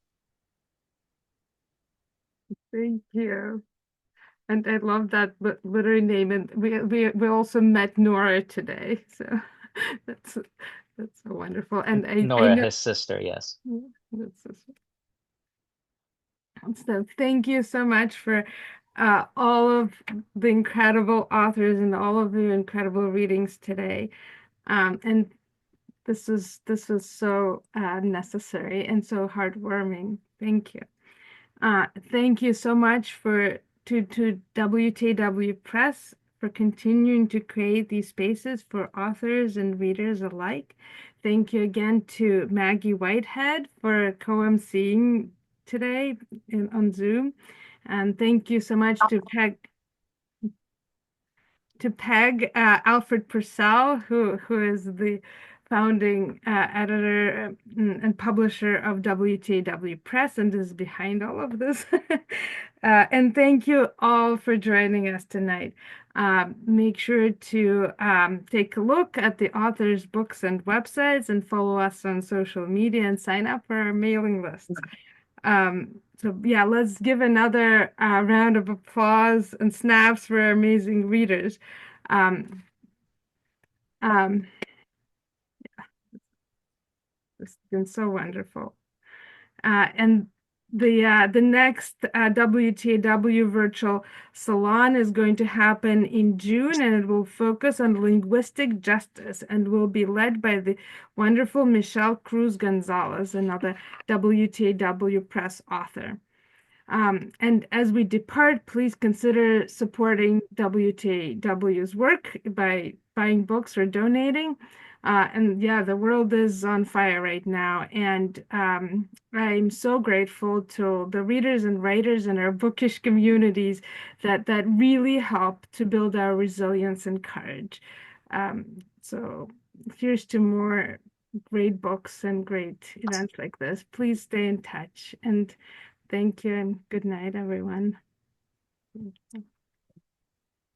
Thank you. And I love that literary name. And we also met Nora today. So that's that's so wonderful. And I Nora, know his sister, yes. that's so thank you so much for all of the incredible authors and all of the incredible readings today. And this was so necessary and so heartwarming. Thank you. Thank you so much to WTAW Press for continuing to create these spaces for authors and readers alike. Thank you again to Maggie Whitehead for co-emceeing today on Zoom. And thank you so much to Peg Alfred Purcell, who is the founding editor and publisher of WTAW Press and is behind all of this. And thank you all for joining us tonight. Make sure to take a look at the author's books and websites and follow us on social media and sign up for our mailing list. So yeah, let's give another round of applause and snaps for our amazing readers. Um, um, it's been so wonderful. And the next WTAW virtual salon is going to happen in June, and it will focus on linguistic justice and will be led by the wonderful Michelle Cruz Gonzalez, another WTAW Press author. And as we depart, please consider supporting WTAW's work by buying books or donating. And yeah, the world is on fire right now. And I'm so grateful to the readers and writers in our bookish communities that really help to build our resilience and courage. So here's to more great books and great events like this. Please stay in touch. And thank you and good night, everyone.